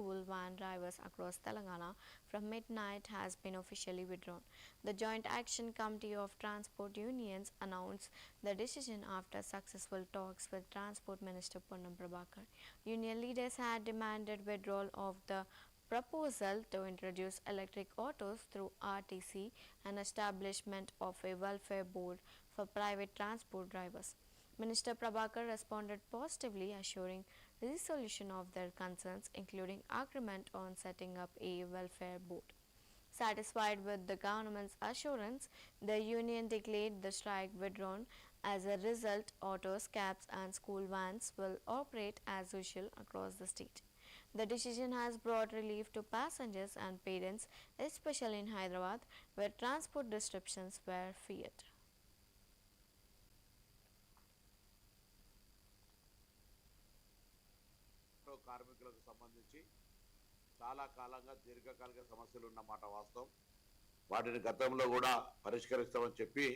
school van drivers across Telangana from midnight has been officially withdrawn. The Joint Action Committee of Transport Unions announced the decision after successful talks with Transport Minister Ponnam Prabhakar. Union leaders had demanded withdrawal of the proposal to introduce electric autos through RTC and establishment of a welfare board for private transport drivers. Minister Prabhakar responded positively, assuring resolution of their concerns, including agreement on setting up a welfare board. Satisfied with the government's assurance, the union declared the strike withdrawn. As a result, autos, cabs, and school vans will operate as usual across the state. The decision has brought relief to passengers and parents, especially in Hyderabad, where transport disruptions were feared. కార్మికులకు సంబంధించి చాలా కాలంగా దీర్ఘకాలిక సమస్యలు ఉన్నమాట వాస్తవం. వాటిని గతంలో కూడా పరిష్కరిస్తామని చెప్పి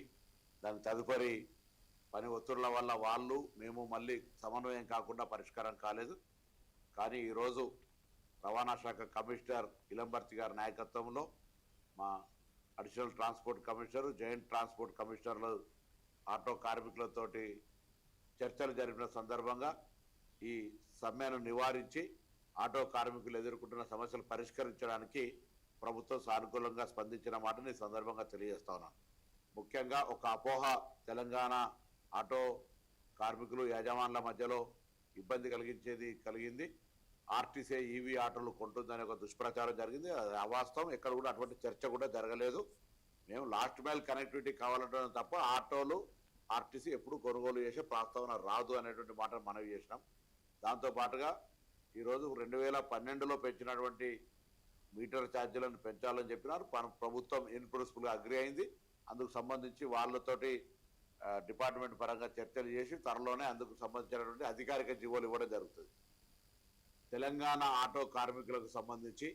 దాని తదుపరి పని ఒత్తిళ్ల వల్ల వాళ్ళు మేము మళ్ళీ సమన్వయం కాకుండా పరిష్కారం కాలేదు. కానీ ఈరోజు రవాణా శాఖ కమిషనర్ ఇలంబర్తి గారి నాయకత్వంలో మా additional transport commissioner, joint transport కమిషనర్లు ఆటో కార్మికులతోటి చర్చలు జరిపిన సందర్భంగా ఈ సమ్మెను నివారించి ఆటో కార్మికులు ఎదుర్కొంటున్న సమస్యలు పరిష్కరించడానికి ప్రభుత్వం సానుకూలంగా స్పందించిన మాటని ఈ సందర్భంగా తెలియజేస్తా ఉన్నాను. ముఖ్యంగా ఒక అపోహ తెలంగాణ ఆటో కార్మికులు యజమానుల మధ్యలో ఇబ్బంది కలిగింది. ఆర్టీసీ ఈవీ ఆటోలు కొంటుందనే ఒక దుష్ప్రచారం జరిగింది. అది అవాస్తవం. ఎక్కడ కూడా అటువంటి చర్చ కూడా జరగలేదు. మేము లాస్ట్ మైల్ కనెక్టివిటీ కావాలంటే తప్ప ఆటోలు ఆర్టీసీ ఎప్పుడు కొనుగోలు చేసే ప్రస్తావన రాదు అనేటువంటి మాటను మనవి చేసినాం. దాంతోపాటుగా ఈరోజు 2012లో పెంచినటువంటి మీటర్ ఛార్జీలను పెంచాలని చెప్పినారు. ప్రభుత్వం ఇన్ ప్రిన్సిపల్గా అగ్రి అయింది. అందుకు సంబంధించి వాళ్ళతోటి డిపార్ట్మెంట్ పరంగా చర్చలు చేసి త్వరలోనే అందుకు సంబంధించినటువంటి అధికారిక జీవోలు ఇవ్వడం జరుగుతుంది. తెలంగాణ ఆటో కార్మికులకు సంబంధించి